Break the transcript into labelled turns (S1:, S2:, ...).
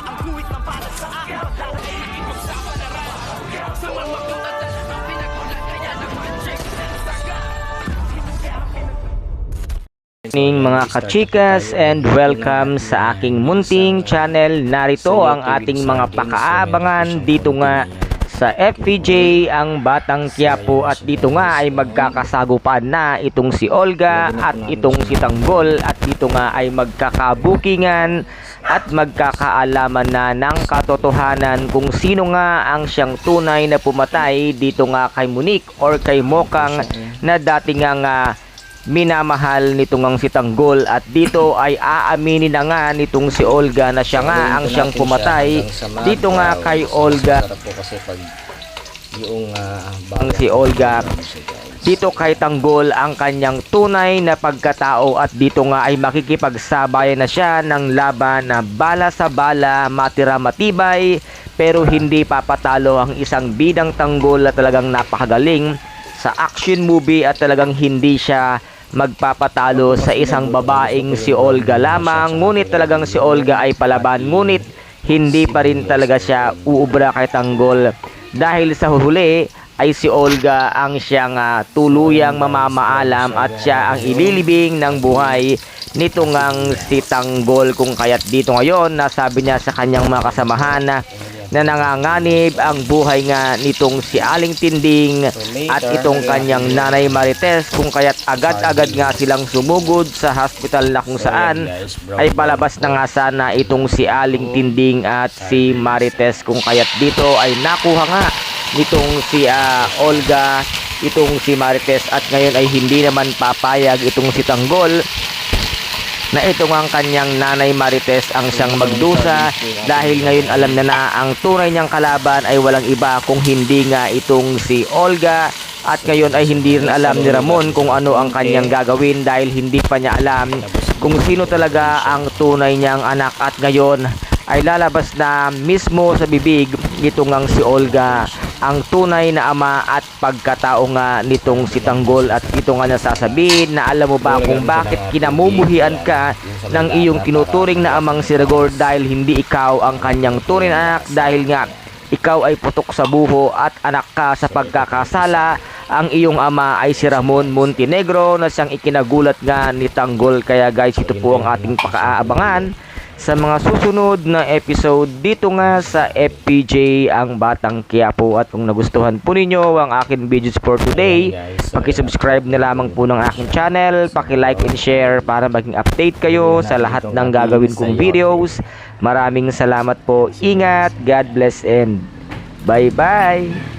S1: Ang guhit na para sa akin Pagdarating ipagsapalaran Sa mga katatan Ang pinagulat kaya naman check Saga
S2: Morning mga kachikas and welcome sa aking munting channel. Narito ang ating mga pakaabangan dito nga sa FPJ ang Batang Quiapo at dito nga ay magkakasagupaan na itong si Olga at itong si Tanggol at dito nga ay magkakabukingan at magkakaalaman na ng katotohanan kung sino nga ang siyang tunay na pumatay dito nga kay Monique or kay Mokang na dati nga minamahal nitong si Tanggol at dito ay aaminin na nga nitong si Olga na siya nga ang siyang pumatay dito nga kay Olga. Ang si Olga dito kay Tanggol ang kanyang tunay na pagkatao at dito nga ay makikipagsabayan na siya ng laban na bala sa bala, matira matibay pero hindi papatalo ang isang bidang Tanggol na talagang napakagaling sa action movie at talagang hindi siya magpapatalo sa isang babaeng si Olga lamang. Ngunit talagang si Olga ay palaban, ngunit hindi pa rin talaga siya uubra kay Tanggol dahil sa huli ay si Olga ang siyang tuluyang mamamaalam at siya ang ililibing ng buhay nito ngang si Tanggol. Kung kaya't dito ngayon nasabi niya sa kanyang mga kasamahan na nanganganib ang buhay nga nitong si Aling Tinding at itong kanyang nanay Marites, kung kaya't agad-agad nga silang sumugod sa hospital na kung saan ay palabas na nga sana itong si Aling Tinding at si Marites, kung kaya't dito ay nakuha nga nitong si Olga itong si Marites at ngayon ay hindi naman papayag itong si Tanggol na ito ang kanyang nanay Marites ang siyang magdusa dahil ngayon alam na ang tunay niyang kalaban ay walang iba kung hindi nga itong si Olga at ngayon ay hindi rin alam ni Ramon kung ano ang kanyang gagawin dahil hindi pa niya alam kung sino talaga ang tunay niyang anak at ngayon ay lalabas na mismo sa bibig nitong ang si Olga ang tunay na ama at pagkatao nga nitong si Tanggol at ito nga nasasabihin na alam mo ba kung bakit kinamumuhian ka ng iyong tinuturing na amang si Rigor dahil hindi ikaw ang kanyang tunay na anak dahil nga ikaw ay putok sa buho at anak ka sa pagkakasala. Ang iyong ama ay si Ramon Montenegro na siyang ikinagulat nga ni Tanggol. Kaya guys, ito po ang ating pakaabangan sa mga susunod na episode dito nga sa FPJ ang Batang Quiapo. At kung nagustuhan po ninyo ang aking videos for today, paki-subscribe na lamang po ng aking channel, paki-like and share para maging update kayo sa lahat ng gagawin kong videos. Maraming salamat po, ingat, God bless and bye bye.